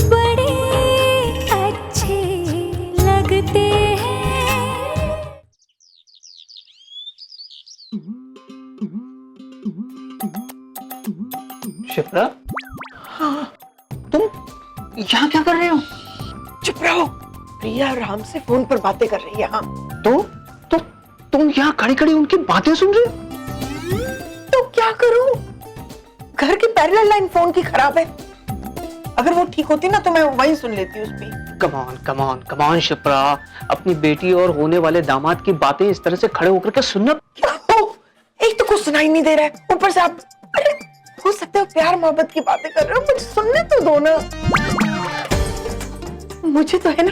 बड़े अच्छे लगते हैं। शिप्रा, तुम यहाँ क्या कर रहे हो? चुप रहो, प्रिया राम से फोन पर बातें कर रही है। हाँ तो तुम यहाँ खड़ी खड़ी उनकी बातें सुन रहे हो? तो क्या करूं, घर की पैरेलल लाइन फोन की खराब है। अगर वो ठीक होती ना तो मैं वहीं सुन लेती उस पे। कमान शिप्रा, अपनी बेटी और होने वाले दामाद की बातें इस तरह से खड़े होकर के सुनना। क्या हो, एक तो कुछ सुनाई नहीं दे रहा है, ऊपर से आप अरे हो सकता है प्यार मोहब्बत की बातें कर रहे हो, मुझे सुनने तो दो ना। मुझे तो है ना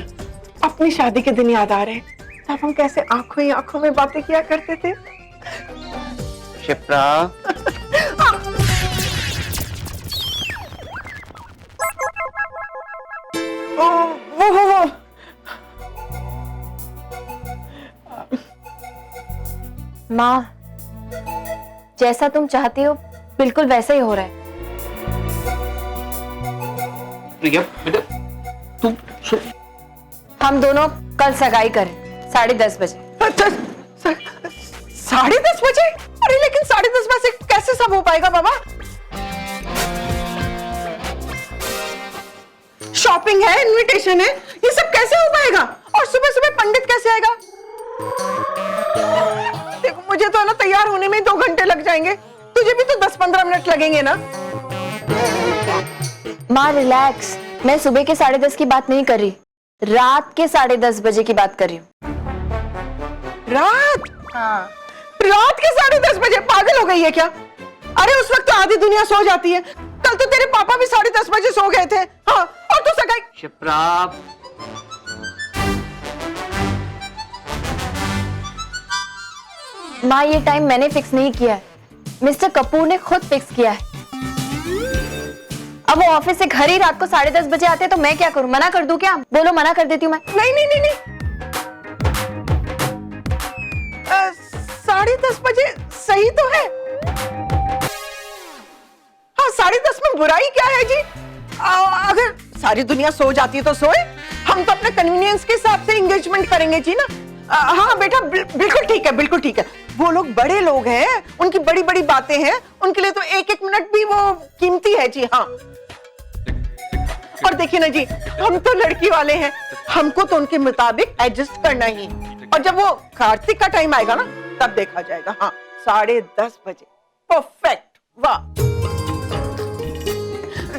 अपनी शादी के दिन याद आ रहे हैं, तब हम कैसे आंखों ही आंखों में बातें किया करते थे। शिप्रा, वो माँ, जैसा तुम चाहती हो बिल्कुल वैसा ही हो रहा है। प्रिया बेटा, तुम हम दोनों कल सगाई करें 10:30 बजे। 10:30 बजे? अरे लेकिन 10:30 बजे कैसे सब हो पाएगा बाबा? शॉपिंग है, इनविटेशन है, ये सब कैसे हो पाएगा? और सुबह सुबह पंडित कैसे आएगा? देखो मुझे तो है ना तैयार होने में 2 घंटे लग जाएंगे, तुझे भी तो 10-15 मिनट लगेंगे ना। माँ रिलैक्स, मैं सुबह के 10:30 की बात नहीं कर रही, रात के 10:30 बजे की बात कर रही हूँ। रात? हाँ। रात के 10:30 बजे? पागल हो गई है क्या? अरे उस वक्त तो आधी दुनिया सो जाती है। कल तो तेरे पापा भी 10:30 बजे सो गए थे। हाँ, और तू सगाई। शिप्रा, माँ ये टाइम मैंने फिक्स नहीं किया है, मिस्टर कपूर ने खुद फिक्स किया है। अब वो ऑफिस से घर ही रात को 10:30 बजे आते हैं तो मैं क्या करूं? मना कर दूं क्या? बोलो, मना कर देती हूँ मैं। नहीं नहीं नहीं नहीं, 10:30 बजे सही तो है। हाँ, 10:30 में बुराई क्या है जी? अगर सारी दुनिया सो जाती है तो सोए, हम तो अपने कन्वीनियंस के हिसाब से एंगेजमेंट करेंगे जी ना। हाँ बेटा, बिल्कुल ठीक है, बिल्कुल ठीक है। वो लोग बड़े लोग हैं, उनकी बड़ी बड़ी बातें हैं, उनके लिए तो एक एक मिनट भी वो कीमती है जी। हाँ, और देखिए ना जी, हम तो लड़की वाले हैं, हमको तो उनके मुताबिक एडजस्ट करना ही। और जब वो कार्तिक का टाइम आएगा ना तब देखा जाएगा। हाँ, 10:30 बजे परफेक्ट। वाह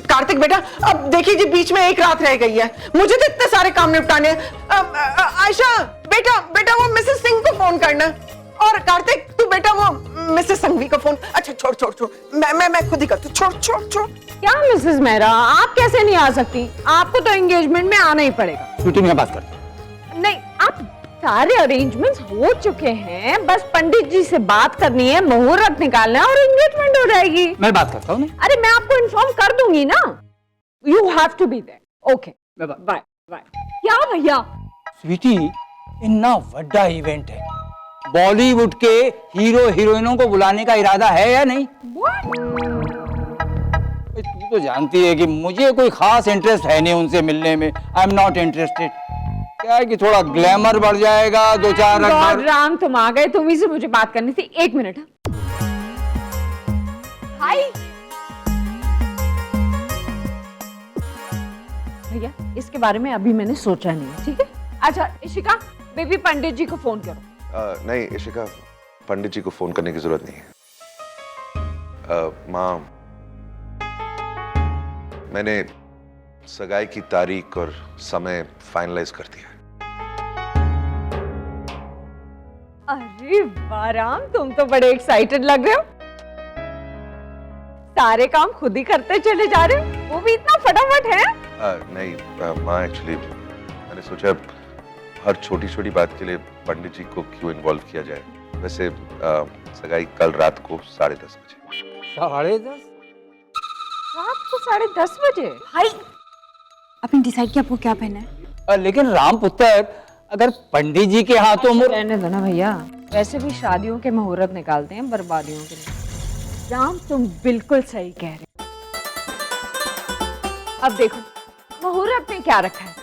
कार्तिक बेटा, अब देखिए जी बीच में एक रात रह गई है, मुझे तो इतने सारे काम निपटाने हैं। आयशा बेटा वो मिसेस सिंह को फोन करना, और कार्तिक तू बेटा वो मिसेस संघवी को फोन। अच्छा छोड़, मैं खुद ही करती हूँ। छोड़। क्या मिसेस मेहरा, आप कैसे नहीं आ सकती? आपको तो एंगेजमेंट में आना ही पड़ेगा। तुम यहाँ बात कर। नहीं, आप सारे अरेंजमेंट्स हो चुके हैं, बस पंडित जी से बात करनी है, मुहूर्त निकालना है और एंगेजमेंट हो जाएगी। मैं बात करता हूँ। अरे मैं आपको इन्फॉर्म कर दूंगी ना। You have to be there. Okay, bye. क्या भैया? स्वीटी, इतना बड़ा इवेंट है, बॉलीवुड के हीरो हीरोइनों को बुलाने का इरादा है या नहीं? तू तो जानती है कि मुझे कोई खास इंटरेस्ट है नहीं उनसे मिलने में। I am not interested. क्या है कि थोड़ा ग्लैमर बढ़ जाएगा, 2-4 गॉड राम, तुम आ गए, तुम ही से मुझे बात करनी थी। 1 मिनट। हाय भैया, इसके बारे में अभी मैंने सोचा नहीं, ठीक है? अच्छा इशिका, बेबी पंडित जी को फोन करो। नहीं इशिका, पंडित जी को फोन करने की जरूरत नहीं है। माँ, मैंने सगाई की तारीख और समय फाइनलाइज कर दिया है। अरे वाह राम, तुम तो बड़े एक्साइटेड लग रहे हो। सारे काम खुद ही करते चले जा रहे हो, वो भी इतना फटाफट है। नहीं माँ, एक्चुअली मैंने सोचा हर छोटी छोटी बात के लिए पंडित जी को क्यों इन्वॉल्व किया जाए। वैसे सगाई कल रात को 10:30 बजे। 10:30? रात को 10:30 बजे? भाई आपने डिसाइड किया आपको क्या पहनना है? लेकिन राम पुत्र, अगर पंडित जी के हाथों में। रहने दो ना भैया, वैसे भी शादियों के मुहूर्त निकालते हैं बर्बादियों के लिए। राम तुम बिल्कुल सही कह रहे हो। अब देखो, मुहूर्त में क्या रखा है?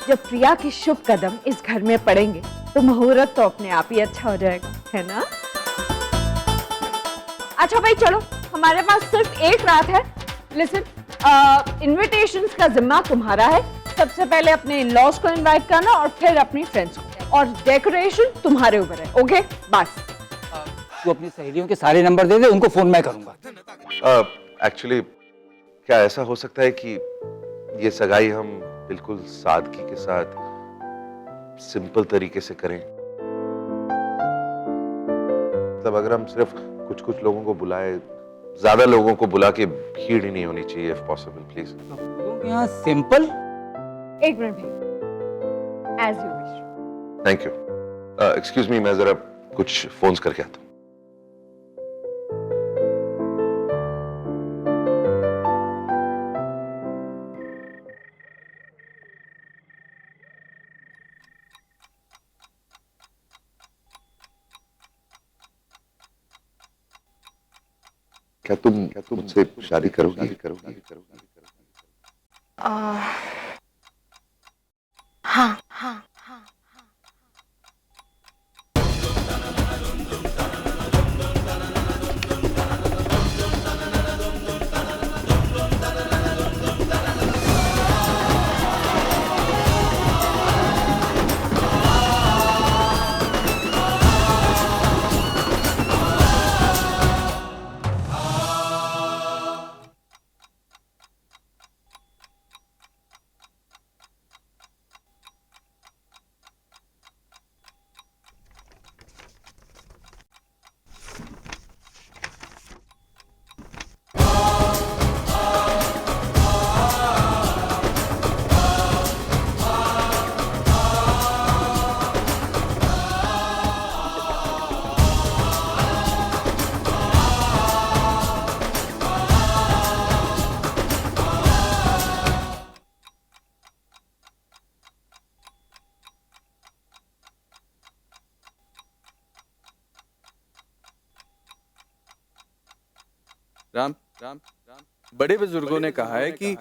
जब प्रिया के शुभ कदम इस घर में पड़ेंगे तो मुहूर्त तो अपने आप ही अच्छा हो जाएगा, है ना? अच्छा भाई चलो, हमारे पास सिर्फ एक रात है। लिसन, इनविटेशंस का जिम्मा तुम्हारा है। सबसे पहले अपने इन-लॉज को इनवाइट करना और फिर अपनी फ्रेंड्स को, और डेकोरेशन तुम्हारे ऊपर है। ओके बस। तू अपनी सहेलियों के सारे नंबर दे दे, उनको फोन मैं करूंगा। एक्चुअली क्या ऐसा हो सकता है कि ये सगाई हम बिल्कुल सादगी के साथ सिंपल तरीके से करें? मतलब अगर हम सिर्फ कुछ कुछ लोगों को बुलाए, ज्यादा लोगों को बुला के भीड़ ही नहीं होनी चाहिए, इफ पॉसिबल प्लीज। यहाँ सिंपल? एक मिनट भाई, as you wish. Thank you. Excuse me, मैं जरा कुछ फोन्स करके आता हूँ। क्या तुम मुझसे शादी करोगी? हाँ। राम बड़े बुजुर्गों ने कहा है कि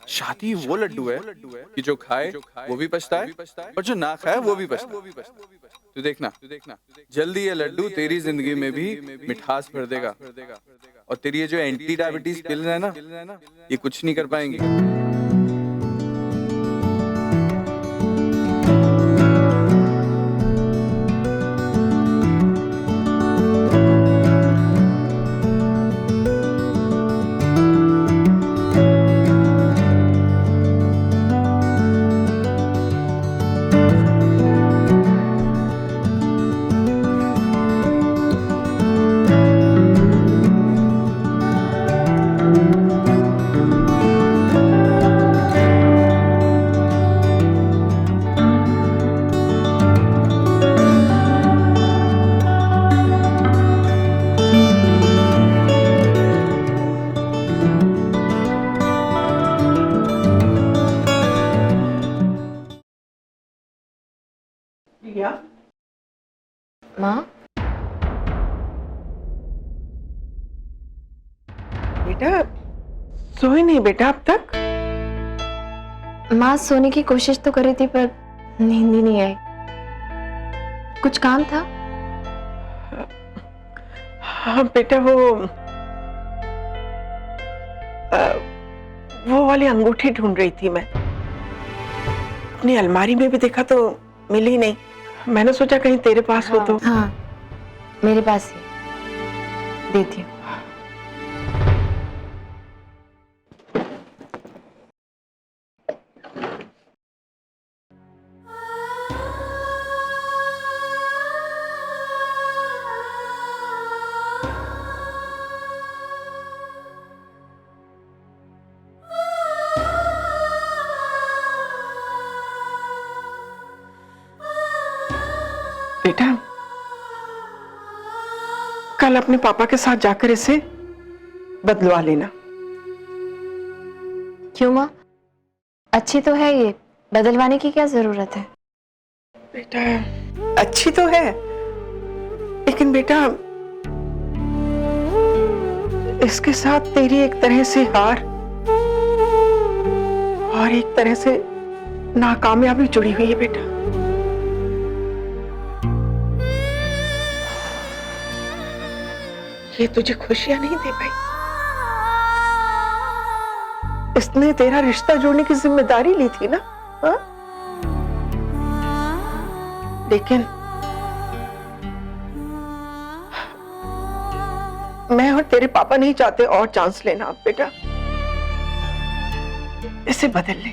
शादी वो लड्डू है कि जो खाए वो भी पछताए और जो ना खाए वो भी पछताए। तू देखना जल्दी ये लड्डू तेरी जिंदगी में भी मिठास भर देगा, और तेरी ये जो एंटी डायबिटीज पिल है ना, ये कुछ नहीं कर पाएंगे। माँ, बेटा सोए नहीं बेटा अब तक? माँ सोने की कोशिश तो करी थी पर नींद ही नहीं आई। कुछ काम था? हाँ बेटा, वो वाली अंगूठी ढूंढ रही थी मैं। अपनी अलमारी में भी देखा तो मिली नहीं। मैंने सोचा कहीं तेरे पास हो तो। हाँ, मेरे पास ही, देती हूँ। बेटा कल अपने पापा के साथ जाकर इसे बदलवा लेना। क्यों माँ, अच्छी तो है ये, बदलवाने की क्या जरूरत है? बेटा अच्छी तो है, लेकिन बेटा इसके साथ तेरी एक तरह से हार और एक तरह से नाकामयाबी जुड़ी हुई है बेटा। ये तुझे खुशियां नहीं दे पाई। इसने तेरा रिश्ता जोड़ने की जिम्मेदारी ली थी ना, हाँ? लेकिन मैं और तेरे पापा नहीं चाहते और चांस लेना अब बेटा। इसे बदल ले।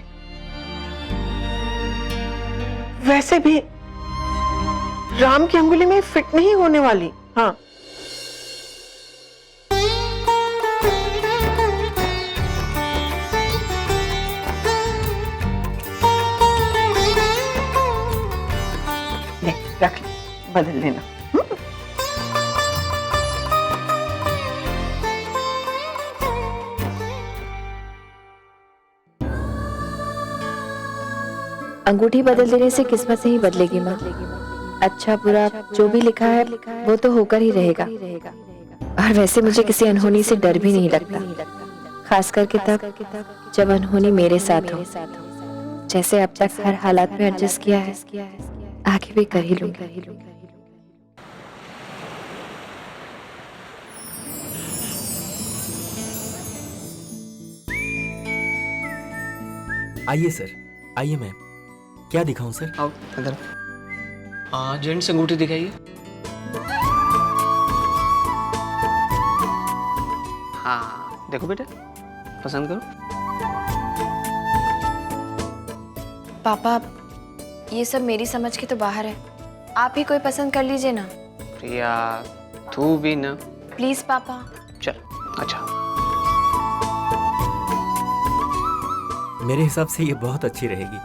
वैसे भी राम की अंगुली में फिट नहीं होने वाली। हाँ, ले रख ले, बदल लेना। अंगूठी बदल देने से किस्मत नहीं बदलेगी माँ। अच्छा बुरा जो भी लिखा है वो तो होकर ही रहेगा। और वैसे मुझे किसी अनहोनी से डर भी नहीं लगता, खास करके तब जब अनहोनी मेरे साथ हो। जैसे अब तक हर हालात में एडजस्ट किया है, आगे भी कर ही लूंगी। आइए सर, आइए मैम, क्या दिखाऊं सर? आओ अंदर। हाँ, जेंट्स अंगूठी दिखाइए। हाँ देखो बेटा, पसंद करो। पापा ये सब मेरी समझ के तो बाहर है, आप ही कोई पसंद कर लीजिए ना। प्रिया तू भी ना। प्लीज पापा। चल अच्छा। मेरे हिसाब से ये बहुत अच्छी रहेगी।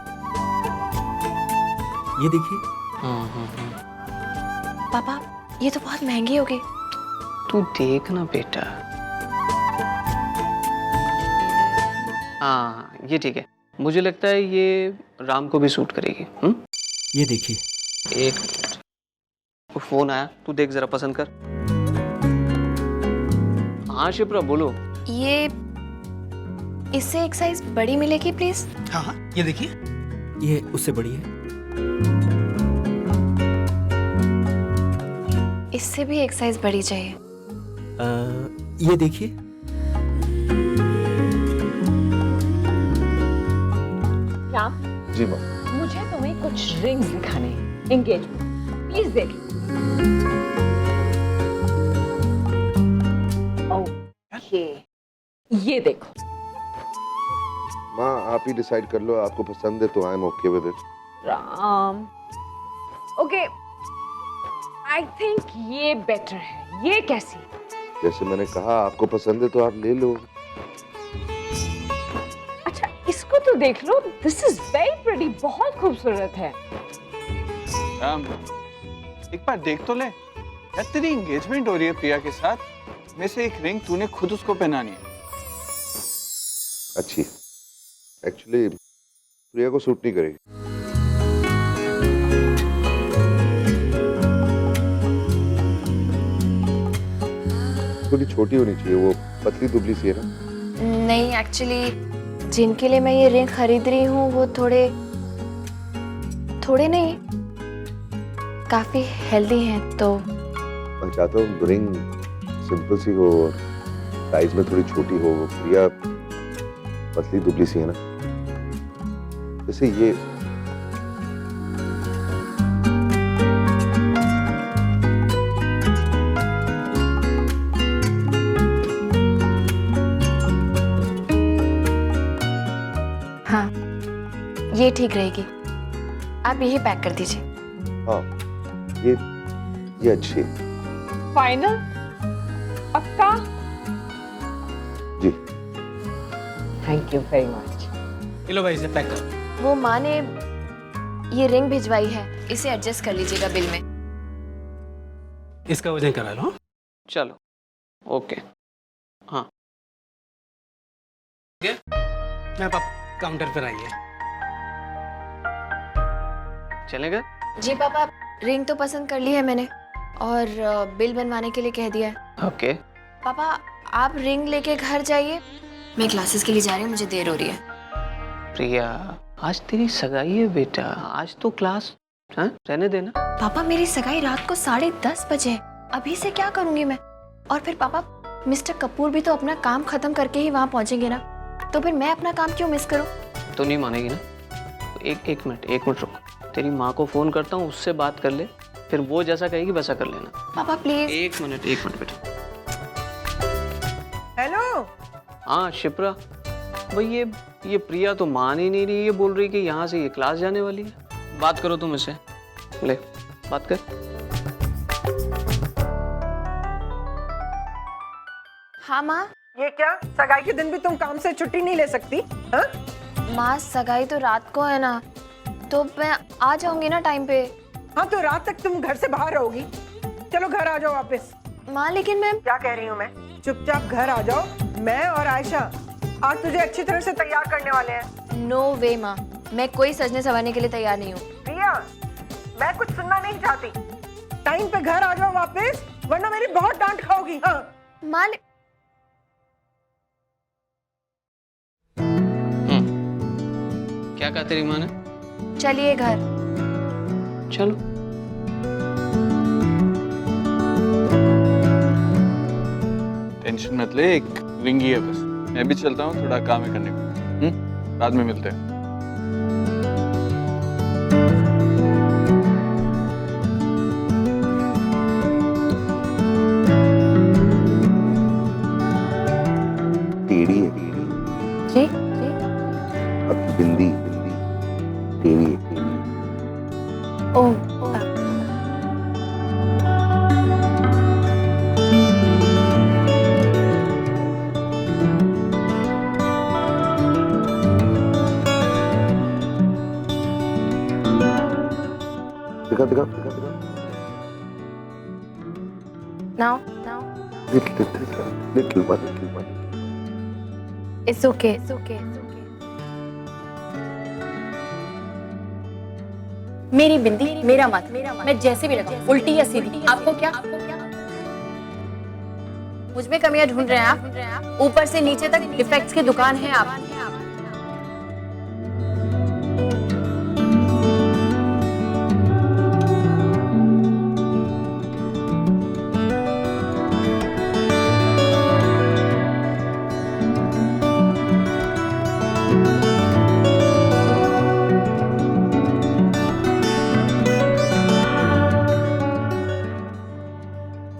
ये देखिए। पापा ये तो बहुत महंगी होगी। तू देख ना बेटा। हाँ ये ठीक है, मुझे लगता है ये राम को भी सूट करेगी। ये देखिए। एक मिनट, फोन आया, तू देख जरा, पसंद कर। हाँ शिप्रा बोलो। ये इससे एक साइज बड़ी मिलेगी प्लीज? हाँ हाँ ये देखिए। ये उससे बड़ी है। इससे भी एक साइज बड़ी चाहिए। ये देखिए। राम जी माँ। मुझे तुम्हें कुछ रिंग्स दिखाने हैं, एंगेजमेंट, प्लीज देख। ओके ये देखो। माँ आप ही डिसाइड कर लो, आपको पसंद है तो I am okay with it. Ram okay, I think ये बेटर है। ये कैसी? जैसे मैंने कहा आपको पसंद है तो आप ले लो। अच्छा इसको तो देख लो, दिस इज वेरी प्रीटी, बहुत खूबसूरत है। राम एक बार देख तो ले यार, तेरी एंगेजमेंट हो रही है प्रिया के साथ, में से एक रिंग तूने खुद उसको पहनानी है। अच्छी, एक्चुअली प्रिया को सूट नहीं करेगी। थोड़ी छोटी होनी चाहिए, वो पतली दुबली सी है ना। नहीं एक्चुअली जिनके लिए मैं ये रिंग खरीद रही हूँ वो थोड़े नहीं काफी हेल्दी हैं, तो मैं चाहता हूँ रिंग सिंपल सी हो और साइज में थोड़ी छोटी हो। प्रिया पतली दुबली सी है ना, जैसे ये। हाँ ये ठीक रहेगी, आप यही पैक कर दीजिए। हाँ ये अच्छी है। फाइनल पक्का? जी थैंक यू वेरी मच। लो भाई इसे पैक करो। वो माँ ने ये रिंग भिजवाई है, इसे एडजस्ट कर लीजिएगा बिल में। इसका वजन करा लो। चलो ओके। हाँ मैं पापा काउंटर पर आइए। चलेगा? जी पापा, रिंग तो पसंद कर ली है मैंने और बिल बनवाने के लिए कह दिया है। ओके। पापा आप रिंग लेके घर जाइए, मैं क्लासेस के लिए जा रही हूँ, मुझे देर हो रही है। प्रिया, आज तेरी सगाई है बेटा, आज तो क्लास रहने देना। पापा मेरी सगाई रात को 10:30 बजे है। अभी से क्या करूंगी मैं? और फिर पापा, मिस्टर कपूर भी तो अपना काम खत्म करके ही वहाँ पहुंचेंगे ना, तो फिर मैं अपना काम क्यों मिस करूं? तो नहीं मानेगी ना? एक मिनट रुक, तेरी माँ को फोन करता हूँ, उससे बात कर ले, फिर वो जैसा कहेगी वैसा कर लेना। पापा प्लीज। एक मिनट बेटा। हेलो। हाँ शिप्रा, भाई ये प्रिया तो मान ही नहीं रही, ये बोल रही कि यहाँ से ये क्लास जाने वाली है। बात करो तुम इससे, ले बात कर। हाँ माँ। ये क्या, सगाई के दिन भी तुम काम से छुट्टी नहीं ले सकती? हाँ माँ, सगाई तो रात को है ना, तो मैं आ जाऊंगी ना टाइम पे। हाँ, तो रात तक तुम घर से बाहर रहोगी। चलो घर आ जाओ वापस। माँ लेकिन मैं क्या कह रही हूँ मैं? चुपचाप घर आ जाओ। मैं और आयशा आज तुझे अच्छी तरह से तैयार करने वाले हैं। नो वे माँ, मैं कोई सजने संवरने के लिए तैयार नहीं हूँ। प्रिया, मैं कुछ सुनना नहीं चाहती। टाइम पे घर आ जाओ वापस, वरना मेरी बहुत डांट खाओगी। हाँ माँ क्या कहा तेरी माँ ने? चलिए घर। चलो। टेंशन मत ले, एक रिंग ही है बस। मैं भी चलता हूँ, थोड़ा काम है करने को। बाद में मिलते हैं। टेढ़ी है, जी अब बिंदी टेढ़ी है। ओह दिखा। now Little one. it's okay. मेरी बिंदी मेरा मत, मैं जैसे भी लगाऊं, उल्टी या सीधी, आपको क्या? मुझ में कमियां ढूंढ रहे हैं आप? ऊपर से नीचे तक डिफेक्ट्स की दुकान है आप।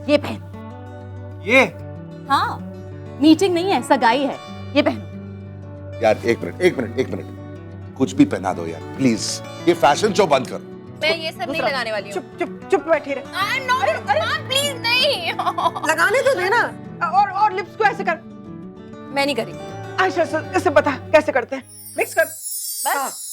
ये पहन। ये? हाँ, मीटिंग नहीं है, सगाई है। ये पहनो। यार एक मिनट, कुछ भी पहना दो यार प्लीज। ये फैशन शो बंद करो। मैं ये सब नहीं लगाने वाली हूँ। चुप बैठी रहे। I'm not, प्लीज नहीं। लगाने तो देना। और लिप्स को ऐसे कर। मैं नहीं करी। आयशा, इसे बता कैसे करते हैं? मिक्स कर बस।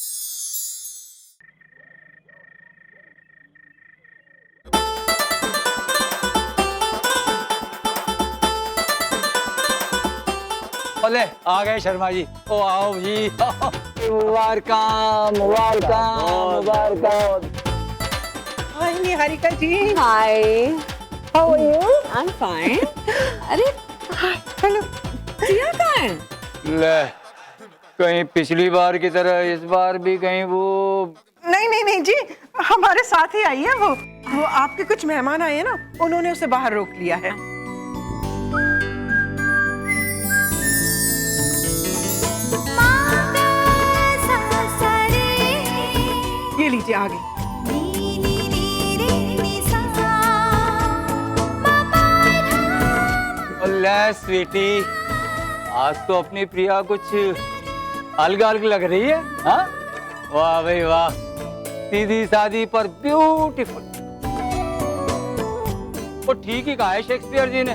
बोले आ गए शर्मा जी। ओ आओ जी। मुबारक। Hi Niharika ji. Hi, how are you? I am fine. अरे हेलो। प्रिया कहाँ है? ले, कहीं पिछली बार की तरह इस बार भी कहीं वो? नहीं जी, हमारे साथ ही आई है वो आपके कुछ मेहमान आए हैं ना, उन्होंने उसे बाहर रोक लिया है। ये लीजिए आगे। ले स्वीटी, आज तो अपनी प्रिया कुछ अलग लग रही है। हाँ वाह भाई वाह, सीधी सादी पर ब्यूटीफुल। वो ठीक ही कहा है शेक्सपियर जी ने,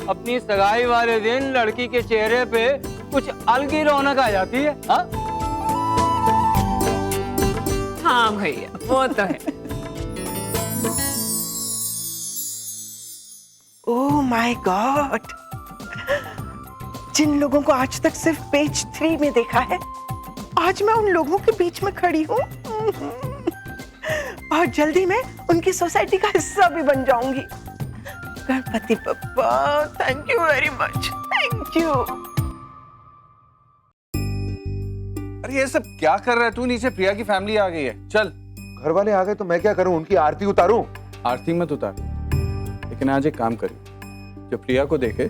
अपनी सगाई वाले दिन लड़की के चेहरे पे कुछ अलग ही रौनक आ जाती है। हाँ हाँ भैया, वो तो है। ओह माय गॉड, जिन लोगों को आज तक सिर्फ पेज 3 में देखा है, आज मैं उन लोगों के बीच में खड़ी हूँ। और जल्दी मैं उनकी सोसाइटी का हिस्सा भी बन जाऊंगी। Ganpati Bappa, thank you very much, thank you. अरे ये सब क्या कर रहा है तू? नीचे प्रिया की फैमिली आ गई है, चल। घर वाले आ गए तो मैं क्या करूं? उनकी आरती उतारूं? आरती मत उतार, लेकिन आज एक काम करिए, जब प्रिया को देखे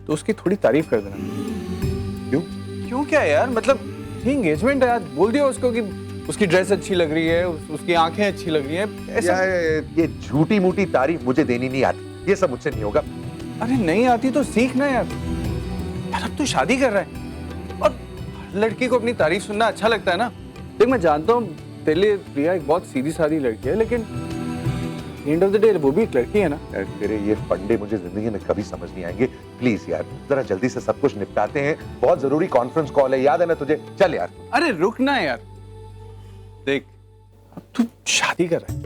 तो उसकी थोड़ी तारीफ कर देना। क्यों? क्यों क्या यार, मतलब एंगेजमेंट है, आज बोल दिया उसको कि उसकी ड्रेस अच्छी लग रही है, उसकी आंखें अच्छी लग रही हैं। ऐसा ये झूठी मूठी तारीफ मुझे देनी नहीं आती, ये सब मुझसे नहीं होगा। अरे नहीं आती तो सीखना यार। यार अब तू शादी कर रहा है और लड़की को अपनी तारीफ सुनना अच्छा लगता है ना। देख मैं जानता हूँ तेरे लिए प्रिया एक बहुत सीधी सादी लड़की है, लेकिन एंड ऑफ द डे वो भी एक लड़की है ना। तेरे ये फंडे मुझे जिंदगी में कभी समझ नहीं आएंगे। प्लीज यार जरा जल्दी से सब कुछ निपटाते हैं, बहुत जरूरी कॉन्फ्रेंस कॉल है, याद है ना तुझे? चल यार। अरे रुक ना यार, देख अब तू शादी कर रहा है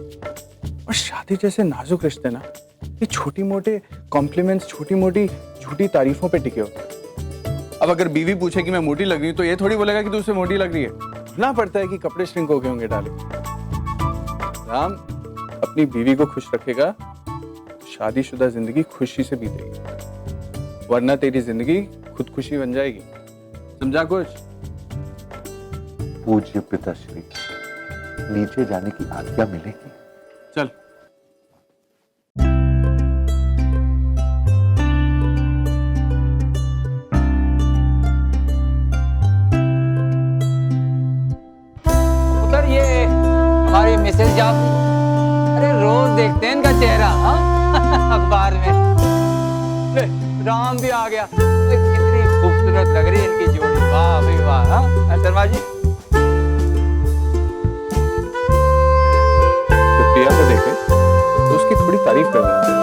और शादी जैसे नाजुक रिश्ते ना, ये छोटी मोटे कॉम्प्लीमेंट्स, छोटी मोटी झूठी तारीफों पे टिके होते हैं। अब अगर बीवी पूछे कि मैं मोटी लग रही हूँ तो ये थोड़ी बोलेगा कि तू उससे मोटी लग रही है। ना पड़ता है कि कपड़े श्रिंक हो गए होंगे डाले। राम अपनी बीवी को खुश रखेगा, शादीशुदा जिंदगी खुशी से बीतेगी, वरना तेरी जिंदगी खुदकुशी बन जाएगी। समझा कुछ? पूज्य पिताश्री, नीचे जाने की आज्ञा मिलेगी? चल। उधर ये हमारी मिसेज जाफरी, अरे रोज देखते हैं इनका चेहरा अखबार में। ले, राम भी आ गया, कितनी खूबसूरत लग रही है इनकी जोड़ी, वाह भाई वाह। शर्मा जी प्रिया को देखे तो उसकी थोड़ी तारीफ कर देना।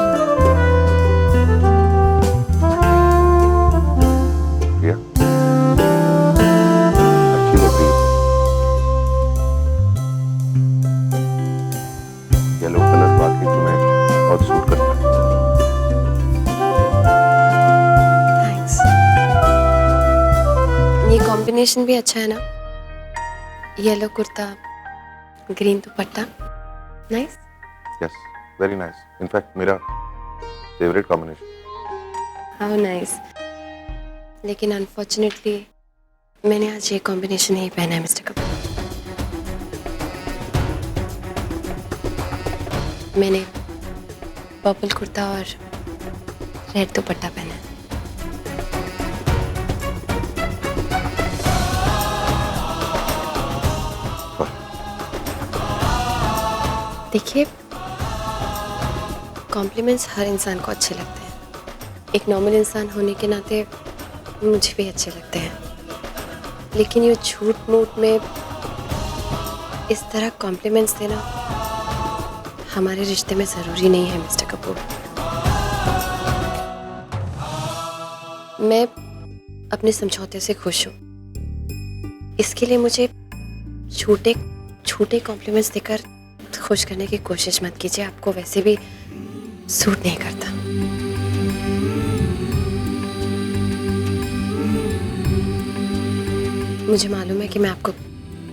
प्रिया अच्छी लग रही है, येलो कलर वाकई तुम्हें बहुत सूट करता है। थैंक्स। ये कॉम्बिनेशन भी अच्छा है ना, येलो कुर्ता ग्रीन दुपट्टा। Nice. Yes, very nice, in fact मेरा फेवरेट कॉम्बिनेशन। How nice. लेकिन अनफॉर्चुनेटली मैंने आज ये कॉम्बिनेशन नहीं पहना है मिस्टर कपूर। मैंने पर्पल कुर्ता और रेड दुपट्टा पहना है। देखिए, कॉम्प्लीमेंट्स हर इंसान को अच्छे लगते हैं। एक नॉर्मल इंसान होने के नाते मुझे भी अच्छे लगते हैं, लेकिन ये झूठ मूठ में इस तरह कॉम्प्लीमेंट्स देना हमारे रिश्ते में ज़रूरी नहीं है मिस्टर कपूर। मैं अपने समझौते से खुश हूँ, इसके लिए मुझे छोटे छोटे कॉम्प्लीमेंट्स देकर खुश करने की कोशिश मत कीजिए, आपको वैसे भी सूट नहीं करता। मुझे मालूम है कि मैं आपको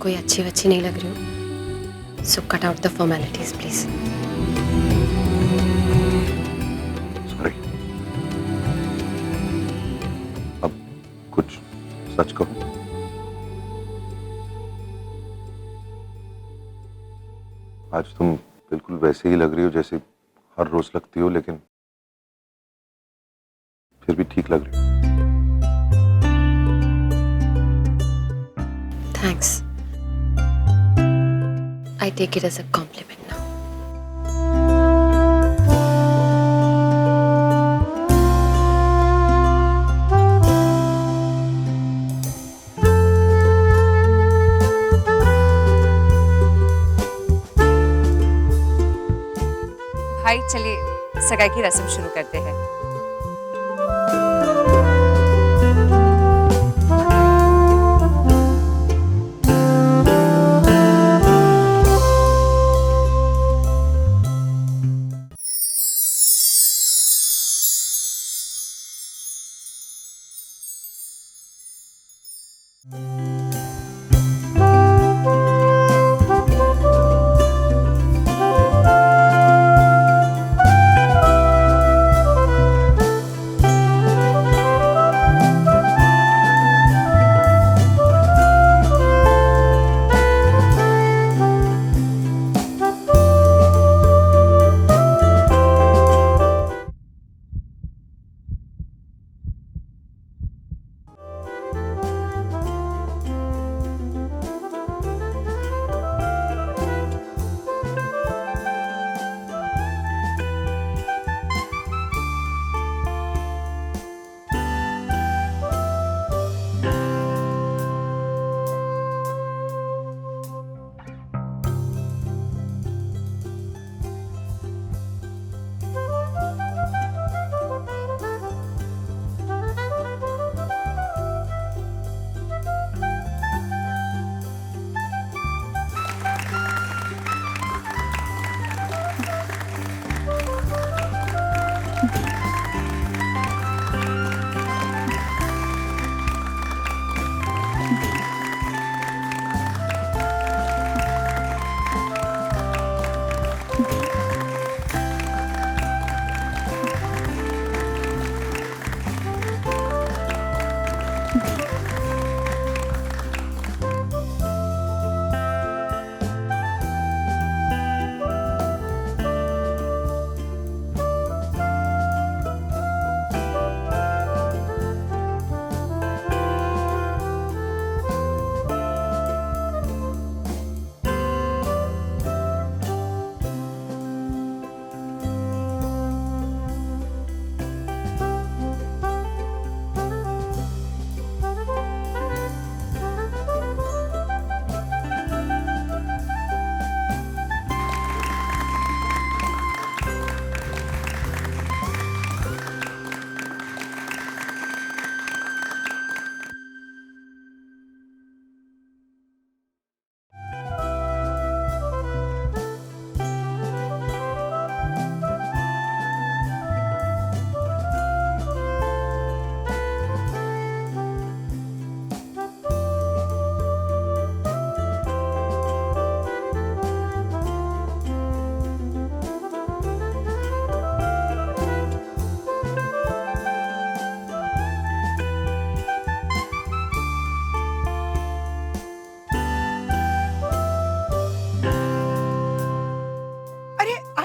कोई अच्छी वच्ची नहीं लग रही हूँ, so cut out the formalities please. Sorry. अब कुछ सच कहूं? आज तुम बिल्कुल वैसे ही लग रही हो जैसे हर रोज लगती हो, लेकिन फिर भी ठीक लग रही हो। Thanks. I take it as a compliment now. भाई चलिए सगाई की रस्म शुरू करते हैं।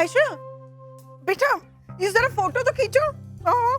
आयशा बेटा ये जरा फोटो तो खींचो। हाँ।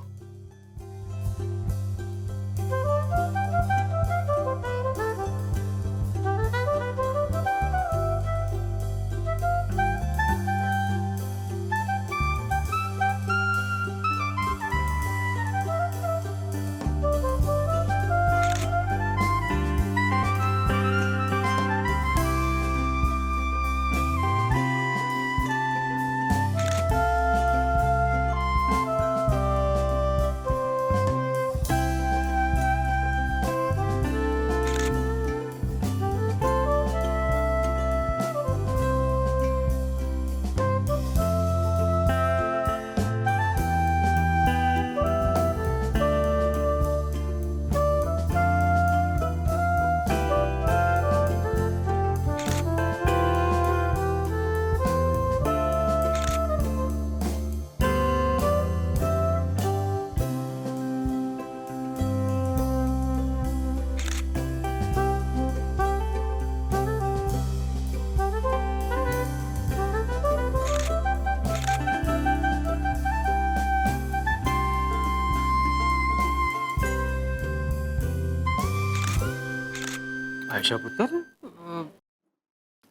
आयशा पुत्र,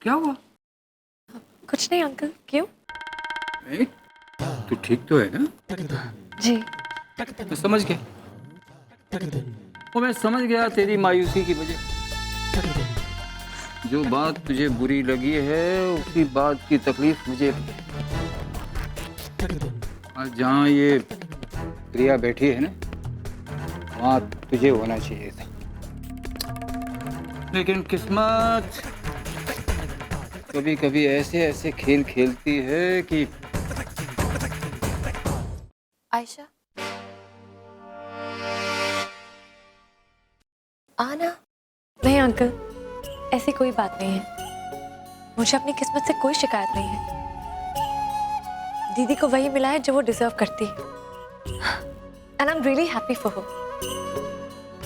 क्या हुआ? कुछ नहीं अंकल, क्यों? नहीं, तू ठीक तो है ना? जी। मैं समझ गया। वो मैं समझ गया तेरी मायूसी की वजह। जो बात तुझे बुरी लगी है उसी बात की तकलीफ मुझे। आज जहाँ ये प्रिया बैठी है ना, वहाँ तुझे होना चाहिए था। लेकिन किस्मत कभी कभी ऐसे ऐसे खेल खेलती है कि। आयशा, आना। नहीं अंकल, ऐसी कोई बात नहीं है। मुझे अपनी किस्मत से कोई शिकायत नहीं है। दीदी को वही मिला है जो वो डिजर्व करती है। And I am really happy for her.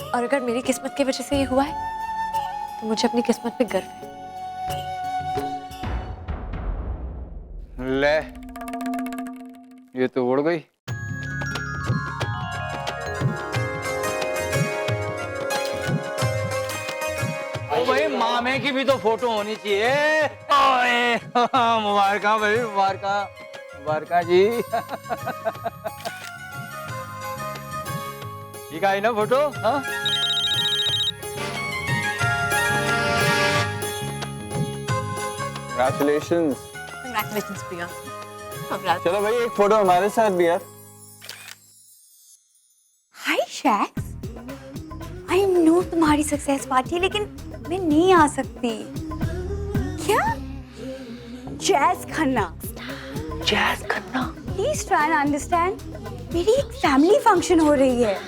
और अगर मेरी किस्मत की वजह से ये हुआ है तो मुझे अपनी किस्मत पे गर्व है। ले, ये तो उड़ गई। ओ भाई, मामे की भी तो फोटो होनी चाहिए। ओए, मुबारका भाई, मुबारका, मुबारका जी। ठीक आई ना फोटो? हाँ? Congratulations. Congratulations, Priya. चलो भाई, एक फोटो हमारे साथ भी यार। हाय शैक्स, आई नो तुम्हारी सक्सेस पार्टी, लेकिन मैं नहीं आ सकती। क्या? Jazz Khanna. Jazz Khanna. Please try and understand. मेरी एक फैमिली फंक्शन हो रही है,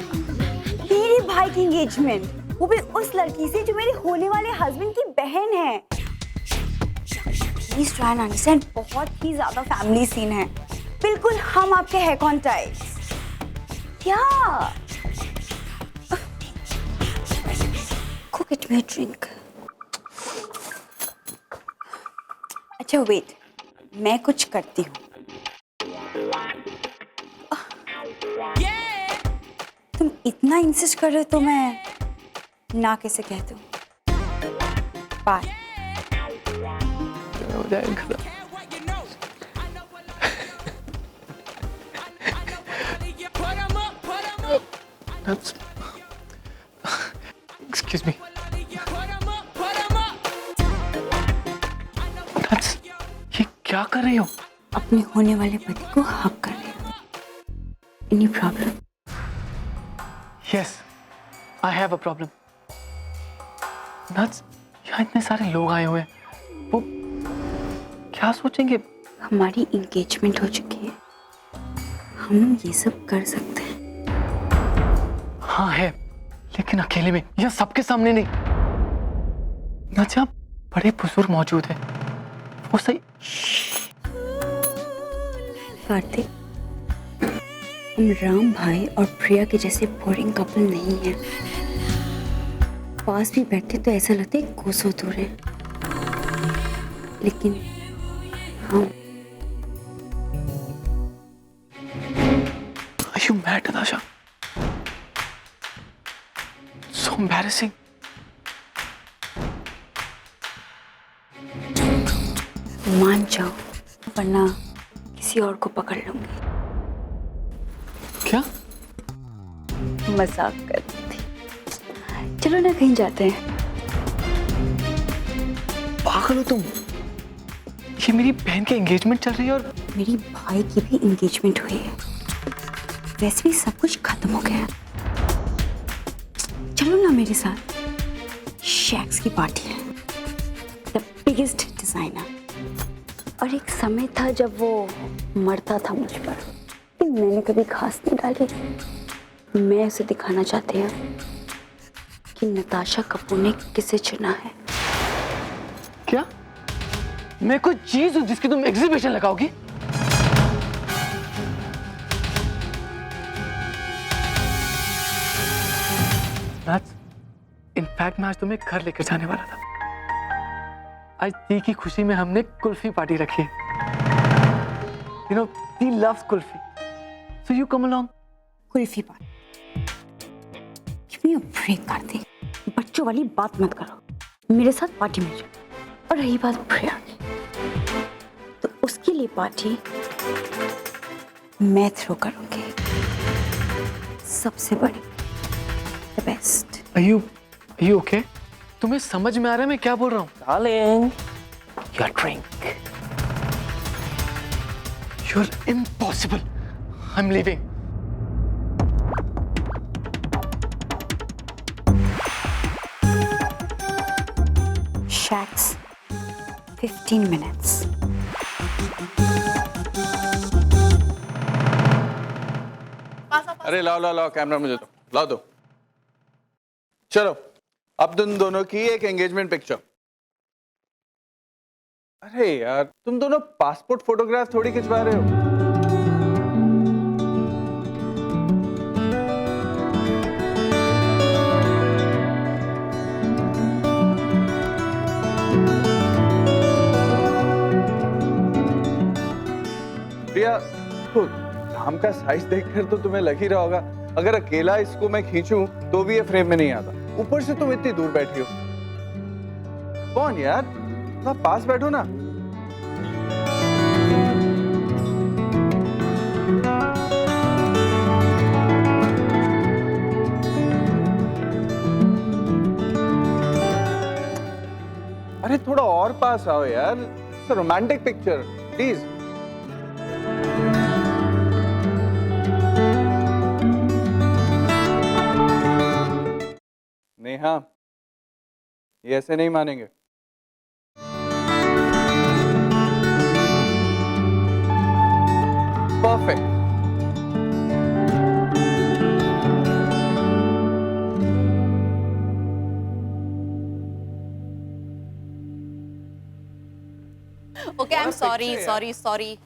मेरे भाई की एंगेजमेंट, वो भी उस लड़की से जो मेरे होने वाले हस्बैंड की बहन है। प्लीज ट्राई एंड अंडरस्टैंड, बहुत ही ज्यादा फैमिली सीन है। बिल्कुल हम आपके है कॉन्टैक्ट। क्या? Go get me a drink. अच्छा वेट, मैं कुछ करती हूँ। तुम इतना इंसिस्ट कर रहे हो तो मैं ना कैसे कहती हूँ। बाय। हो जाएगा। Excuse me. ये क्या कर रही हो? अपने होने वाले पति को हक कर रही हूँ। Any problem? Yes, I have a problem. Nuts, यहाँ इतने सारे लोग आए हुए हैं, वो क्या सोचेंगे? हमारी एंगेजमेंट हो चुकी है, हम ये सब कर सकते हैं। हाँ है, लेकिन अकेले में या सबके सामने नहीं। नच, यहाँ बड़े बुजुर्ग मौजूद हैं, वो सही। कार्तिक, हम राम भाई और प्रिया के जैसे बोरिंग कपल नहीं हैं। पास भी बैठे तो ऐसा लगता है कोसों दूर है, लेकिन हम bad, Natasha. So embarrassing. मान जाओ वरना किसी और को पकड़ लूंगी। क्या? मजाक कर रही थी। चलो ना कहीं जाते हैं। पागल हो तुम? ये मेरी बहन की एंगेजमेंट चल रही है और मेरी भाई की भी एंगेजमेंट हुई है। वैसे भी सब कुछ खत्म हो गया। चलो ना मेरे साथ। शैक्स की पार्टी है, द बिगेस्ट डिजाइनर। और एक समय था जब वो मरता था मुझ पर, लेकिन मैंने कभी घास नहीं डाली। मैं उसे दिखाना चाहती हूँ कि नताशा कपूर ने किसे चुना है। क्या? मैं कोई चीज हूँ जिसकी तुम एग्जीबिशन लगाओगी? इनफैक्ट मैं आज तुम्हें घर लेकर जाने वाला था। आज दी की खुशी में हमने कुल्फी पार्टी रखी है। You know, the loves kulfi, so you come along. Kulfi party? Give me a break Kartik. बच्चों वाली बात मत करो। मेरे साथ पार्टी में जाओ। और रही बात प्रिया की, तो उसके लिए पार्टी मैं थ्रो करूंगी। सबसे बड़ी, the best. Are you okay? तुम्हें समझ में आ रहा है मैं क्या बोल रहा हूँ? Darling, your drink. You're impossible. I'm leaving. Shacks, 15 minutes. अरे लाओ कैमरा मुझे दो, लाओ दो। चलो अब तुम दोनों की एक एंगेजमेंट पिक्चर। अरे यार तुम दोनों पासपोर्ट फोटोग्राफ थोड़ी खिंचवा रहे हो। प्रिया, राम का साइज देखकर तो तुम्हें लग ही रहा होगा अगर अकेला इसको मैं खींचूं तो भी ये फ्रेम में नहीं आता। ऊपर से तुम इतनी दूर बैठी हो। कौन यार, थोड़ा पास बैठो ना। अरे थोड़ा और पास आओ यार। It's a romantic picture, please. Neha, ये ऐसे नहीं मानेंगे। Perfect. Okay, I am sorry.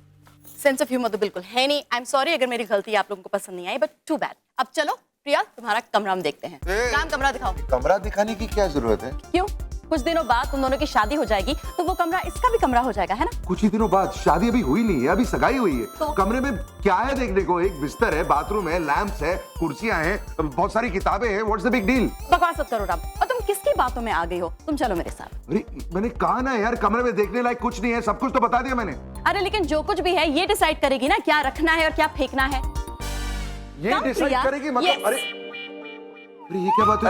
Sense of humour तो बिल्कुल है नहीं। आई एम सॉरी अगर मेरी गलती आप लोगों को पसंद नहीं आई, बट टू बैड। अब चलो प्रिया, तुम्हारा कमरा हम देखते हैं। राम, कमरा दिखाओ। कमरा दिखाने की क्या जरूरत है? क्यों? कुछ दिनों बाद तुम दोनों की शादी हो जाएगी तो वो कमरा इसका भी कमरा हो जाएगा, है ना? कुछ ही दिनों बाद? शादी अभी हुई नहीं है, अभी सगाई हुई है। तो? कमरे में क्या है देखने को? एक बिस्तर है, बाथरूम है, लैंप्स है, कुर्सियां हैं, बहुत सारी किताबें हैं। What's the big deal? बकवास मत करो राम। और तुम किसकी बातों में आ गई हो? तुम चलो मेरे साथ। अरे मैंने कहा ना यार, कमरे में देखने लायक कुछ नहीं है, सब कुछ तो बता दिया मैंने। अरे लेकिन जो कुछ भी है ये डिसाइड करेगी ना क्या रखना है और क्या फेंकना है। ये डिसाइड करेगी मतलब? अरे ये क्या बात है?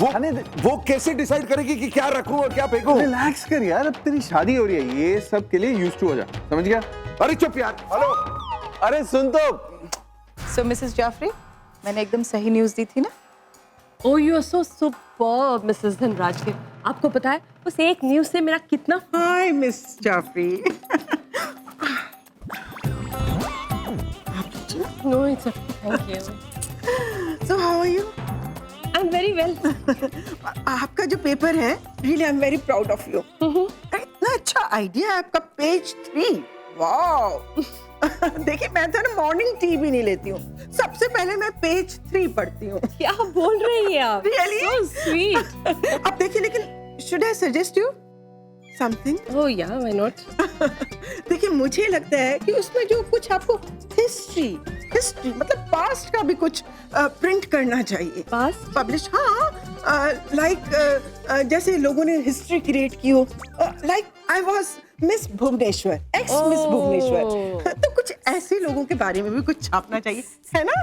अरे वो कैसे डिसाइड करेगी कि क्या रखूं और क्या फेंकूं? रिलैक्स कर यार, अब तेरी शादी हो रही है, ये सब के लिए यूज्ड टू हो जा, समझ गया? अरे चुप यार। हेलो, अरे सुन तो। सो मिसेस जाफरी, मैंने एकदम सही न्यूज़ दी थी ना? Oh you are so superb Mrs Dhanraj के। आपको पता है उस एक न्यूज़ से मेरा कितना। Hi Miss Jafri. No it's thank you. So how are you? I am very well. आपका जो पेपर है, really I am very proud of you. इतना अच्छा आइडिया है आपका, पेज 3। वाओ। देखिए मैं तो ना मॉर्निंग टी भी नहीं लेती हूँ, सबसे पहले मैं पेज 3 पढ़ती हूँ। क्या बोल रही हैं आप? Really? So sweet. अब देखिए, लेकिन should I suggest you? Something? Oh yeah, why not? देखिए मुझे लगता है कि उसमें जो कुछ आपको हिस्ट्री मतलब पास्ट का भी कुछ प्रिंट करना चाहिए। Past? पब्लिश, हाँ, लाइक जैसे लोगों ने हिस्ट्री क्रिएट की हो, like I was Miss Bhubaneswar, ex Miss Bhubaneswar, तो कुछ ऐसे लोगों के बारे में भी कुछ छापना चाहिए, है ना?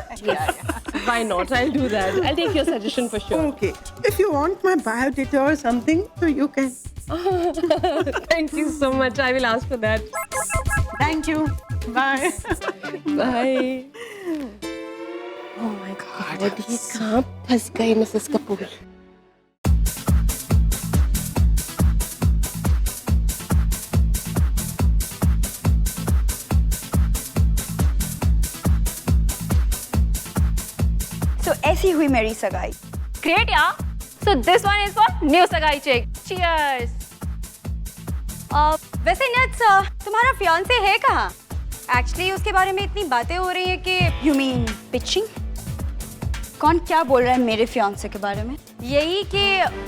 Why not? I'll do that. I'll take your suggestion for sure. Okay, if you want my biodata or something, so you can. Thank you so much. I will ask for that. Thank you. Bye. Bye. Oh my God. ये कहाँ फंस गई Mrs Kapoor? तो ऐसी हुई मेरी सगाई। Great, yeah. So this one is for new sagai chick. Cheers. वैसे नट्स तुम्हारा फियांसे है कहाँ? एक्चुअली उसके बारे में इतनी बातें हो रही हैं कि यू मीन पिचिंग? कौन क्या बोल रहा है मेरे फियांसे के बारे में? यही कि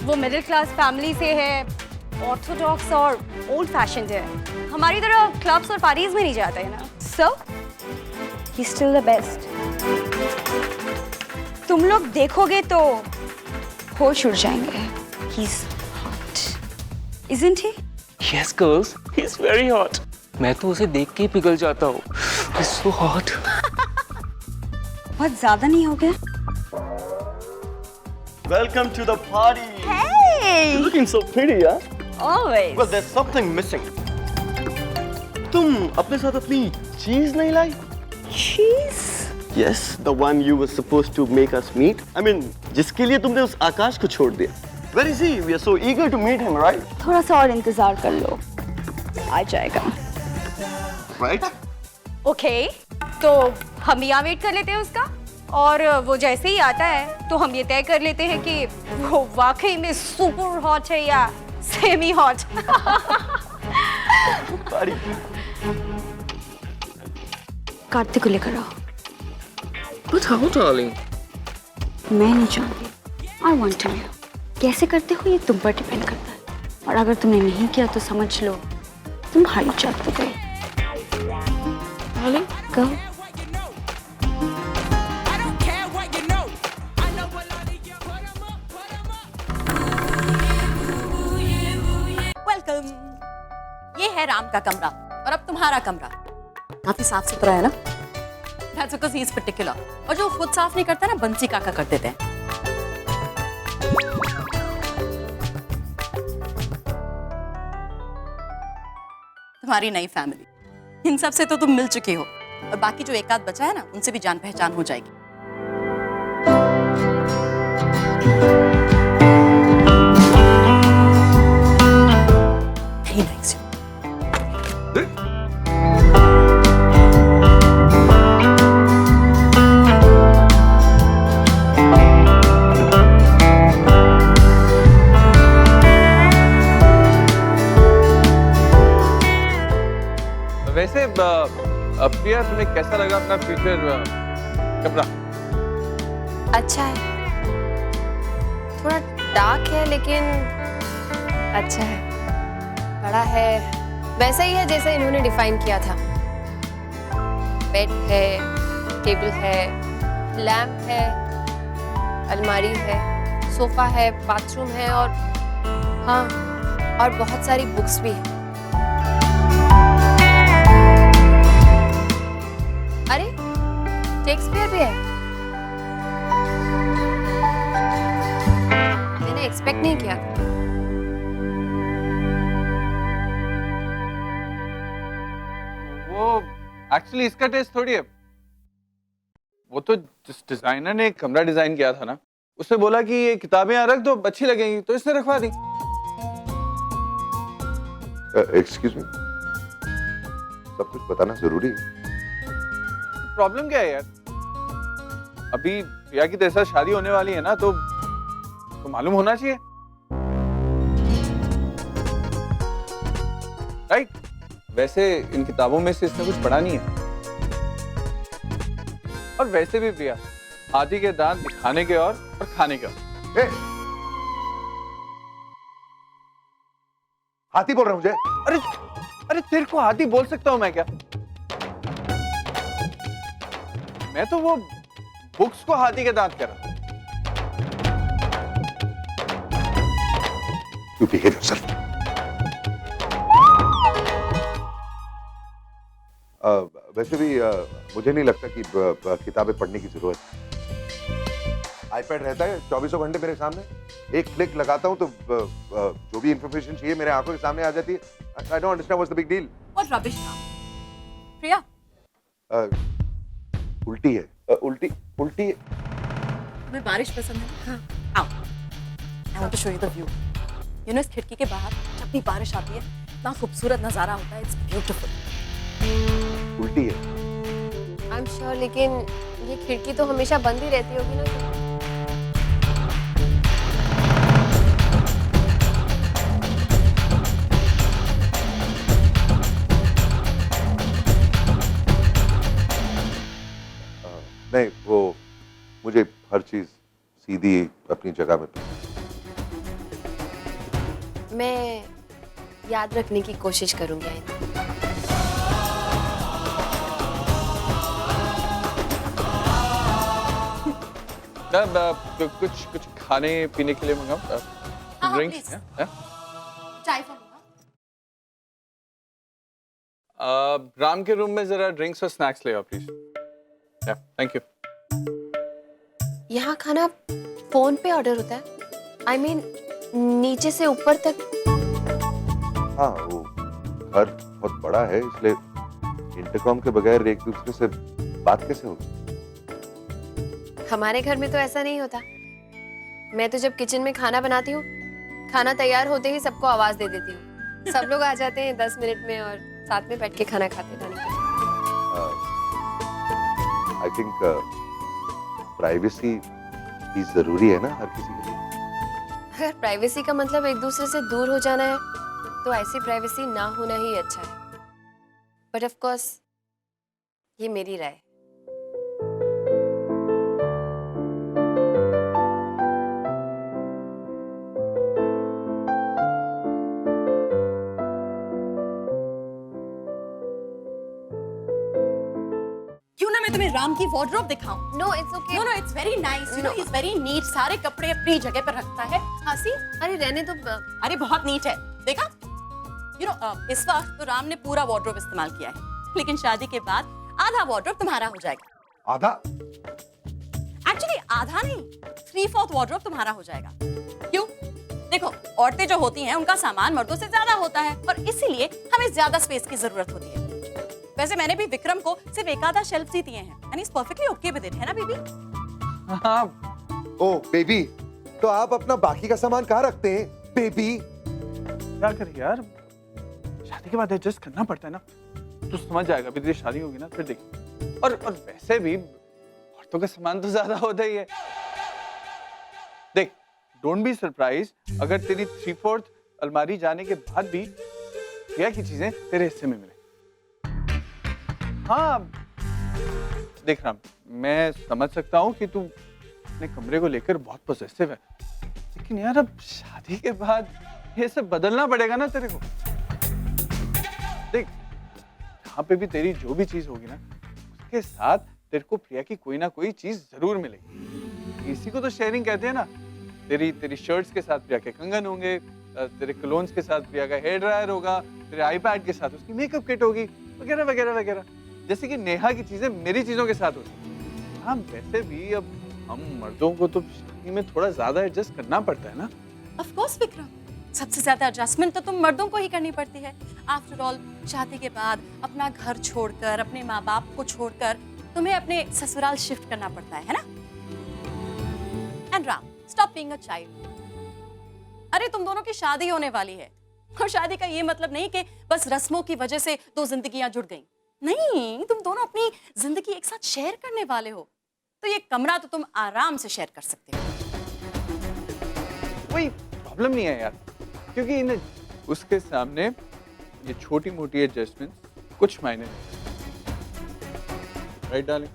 वो मिडिल क्लास फैमिली से है, ऑर्थोडॉक्स और ओल्ड फैशन्ड है। हमारी तरह क्लब्स और पार्टीज में नहीं जाता है ना। सो ही स्टिल द बेस्ट। तुम लोग देखोगे तो होश उड़ जाएंगे। He is hot, isn't he? Yes, girls, he's very hot. मैं तो उसे देख के ही पिघल जाता हूँ। He's so hot. बहुत ज्यादा नहीं हो गया? Welcome to the party. Hey! You're looking so pretty, huh? Always. Well, there's something missing. तुम अपने साथ अपनी चीज नहीं लाई? Cheese? Yes, the one you were supposed to make us meet. I mean, जिसके लिए तुमने उस आकाश को छोड़ दिया. Where is he? We are so eager to meet him, right? थोड़ा सा और इंतजार कर लो, आ जाएगा। Right? ओके, तो हम यहाँ वेट कर लेते हैं उसका, और वो जैसे ही आता है तो हम ये तय कर लेते हैं कि वो वाकई में सुपर हॉट है या सेमी हॉट। कार्तिक को लेकर आओ। But how, darling? मैं नहीं जानती। I want to know। कैसे करते हो ये तुम पर डिपेंड करता है, और अगर तुमने नहीं किया तो समझ लो तुम हारी जाते गए। Darling? Go। वेलकम। ये है राम का कमरा और अब तुम्हारा कमरा। काफी साफ सुथरा है ना? That's because he is particular। और जो खुद साफ नहीं करता ना, बंसी काका कर देते हैं। तुम्हारी नई फैमिली, इन सब से तो तुम मिल चुके हो, और बाकी जो एक आध बचा है ना, उनसे भी जान पहचान हो जाएगी। Very nice। वैसे प्रिया, तुम्हें कैसा लगा अपना फ्यूचर कमरा? अच्छा है, थोड़ा डार्क है लेकिन अच्छा है, बड़ा है, वैसा ही है जैसे इन्होंने डिफाइन किया था। बेड है, टेबल है, लैम्प है, अलमारी है, सोफा है, बाथरूम है, और हाँ, और बहुत सारी बुक्स भी हैं। अरे शेक्सपियर भी है, मैंने एक्सपेक्ट नहीं किया। वो एक्चुअली इसका टेस्ट थोड़ी है, वो तो जिस डिजाइनर ने कमरा डिजाइन किया था ना, उसने बोला कि ये किताबें यहाँ रख दो, अच्छी लगेंगी, तो इसने रखवा दी। एक्सक्यूज मी, सब कुछ बताना जरूरी है? प्रॉब्लम क्या है यार? अभी प्रिया की तेरे साथ शादी होने वाली है ना, तो मालूम होना चाहिए, राइट? वैसे इन किताबों में से इसने कुछ पढ़ा नहीं है, और वैसे भी प्रिया, हाथी के दांत दिखाने के और खाने के और। हाथी बोल रहा हूँ मुझे। अरे अरे तेरे को हाथी बोल सकता हूँ मैं क्या? मैं तो वो बुक्स को हाथी के दांत कह रहा हूँ। You behave yourself. वैसे भी मुझे नहीं लगता कि किताबें पढ़ने की जरूरत है। आईपैड रहता है 24 घंटे मेरे सामने, एक क्लिक लगाता हूँ तो जो भी इंफॉर्मेशन चाहिए मेरे आंखों के सामने आ जाती है। I don't understand what's the big deal. What rubbish था। प्रिया उल्टी है, उल्टी उल्टी। तुम्हें बारिश पसंद है? हाँ। आओ। I want to show you the view. You know, इस खिड़की के बाहर जब भी बारिश आती है इतना खूबसूरत नजारा होता है। It's beautiful. उल्टी है। I'm sure, लेकिन ये खिड़की तो हमेशा बंद ही रहती होगी ना। नहीं, वो मुझे हर चीज सीधी अपनी जगह में। मैं याद रखने की कोशिश करूंगी। कुछ खाने पीने के लिए मंगाऊं? ड्रिंक्स? चाय मंगाऊं? राम के रूम में जरा ड्रिंक्स और स्नैक्स ले आओ प्लीज। Thank you. यहाँ खाना फोन पे ऑर्डर होता है? I mean, नीचे से ऊपर तक? हाँ, वो घर बहुत बड़ा है इसलिए इंटरकॉम के बगैर एक दूसरे से बात कैसे होगी? हमारे घर में तो ऐसा नहीं होता। मैं तो जब किचन में खाना बनाती हूँ, खाना तैयार होते ही सबको आवाज दे देती हूँ। सब लोग आ जाते हैं 10 मिनट में और साथ में बैठ के खाना खाते हैं। आई थिंक प्राइवेसी भी जरूरी है ना हर किसी के लिए। अगर प्राइवेसी का मतलब एक दूसरे से दूर हो जाना है तो ऐसी प्राइवेसी ना होना ही अच्छा है। बट ऑफ कोर्स ये मेरी राय। क्यों ना मैं तुम्हें राम की वार्डरोब दिखाऊं? No it's okay. No it's very nice. You know he is very neat. सारे कपड़े अपनी जगह पर रखता है। हंसी? अरे रहने तो। अरे बहुत नीट है। देखा? यू नो इस वक्त तो राम ने पूरा वार्डरोब इस्तेमाल किया है, लेकिन शादी के बाद आधा वार्डरोब तुम्हारा हो जाएगा। आधा? एक्चुअली आधा नहीं, 3/4 वार्डरोब तुम्हारा हो जाएगा। क्यों? देखो, औरतें जो होती हैं उनका सामान मर्दों से ज्यादा होता है और इसीलिए हमें ज्यादा स्पेस की जरूरत होती है। वैसे मैंने भी विक्रम को सिर्फ एक आधा शेल्फ ही दिए हैं and is perfectly okay with it, है ना बेबी? हाँ। ओ बेबी, तो आप अपना बाकी का सामान कहाँ रखते हैं बेबी? क्या करें यार, शादी के बाद एडजस्ट करना पड़ता है ना। तू समझ जाएगा, अभी तेरी शादी होगी ना फिर देख। और वैसे भी औरतों का सामान तो ज्यादा होता ही है। देख, डोंट बी सरप्राइज अगर तेरी 3/4 अलमारी जाने के बाद भी क्या की चीजें तेरे हिस्से में मिले। हाँ देख राम, मैं समझ सकता हूँ कि तू अपने कमरे को लेकर बहुत पॉसेसिव है, लेकिन यार अब शादी के बाद ये सब बदलना पड़ेगा ना तेरे को। देख, यहाँ पे भी तेरी जो भी चीज होगी ना, उसके साथ तेरे को प्रिया की कोई ना कोई चीज जरूर मिलेगी। इसी को तो शेयरिंग कहते हैं ना। तेरी शर्ट्स के साथ प्रिया के कंगन होंगे, तेरे क्लोन्स के साथ प्रिया का हेयर ड्रायर होगा, तेरे आईपैड के साथ उसकी मेकअप किट होगी, वगैरह वगैरह वगैरह। जैसे कि नेहा की चीजें मेरी चीजों के साथ होती। हाँ वैसे भी अब हम मर्दों को तो शादी में थोड़ा ज्यादा एडजस्ट करना पड़ता है ना। ऑफ कोर्स विक्रम, सबसे ज्यादा एडजस्टमेंट तो तुम मर्दों को ही करनी पड़ती है। आफ्टर ऑल शादी के बाद अपना घर छोड़कर, अपने माँ बाप को छोड़कर तुम्हें अपने ससुराल शिफ्ट करना पड़ता है ना? And Ram, stop being a child. अरे तुम दोनों की शादी होने वाली है और शादी का ये मतलब नहीं कि बस रस्मों की वजह से दो जिंदगियां जुड़ गईं। नहीं, तुम दोनों अपनी जिंदगी एक साथ शेयर करने वाले हो, तो ये कमरा तो तुम आराम से शेयर कर सकते हो। कोई प्रॉब्लम नहीं है यार, क्योंकि इन उसके सामने ये छोटी मोटी एडजस्टमेंट कुछ मायने नहीं। Right darling?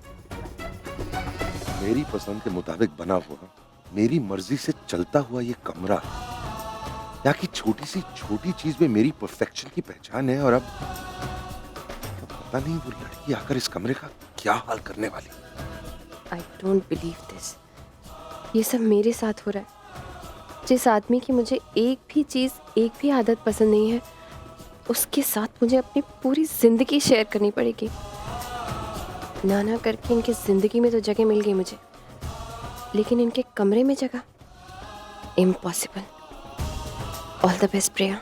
मेरी पसंद के मुताबिक बना हुआ, मेरी मर्जी से चलता हुआ ये कमरा यहाँ की छोटी सी छोटी चीज में मेरी परफेक्शन की पहचान है, और अब पता नहीं वो लड़की आकर इस कमरे का क्या हाल करने वाली। I don't believe this. ये सब मेरे साथ हो रहा है। जिस आदमी की मुझे एक भी चीज़, एक भी आदत पसंद नहीं है, उसके साथ मुझे अपनी पूरी जिंदगी शेयर करनी पड़ेगी। ना करके इनकी जिंदगी में तो जगह मिल गई मुझे, लेकिन इनके कमरे में जगह impossible. All the best Priya.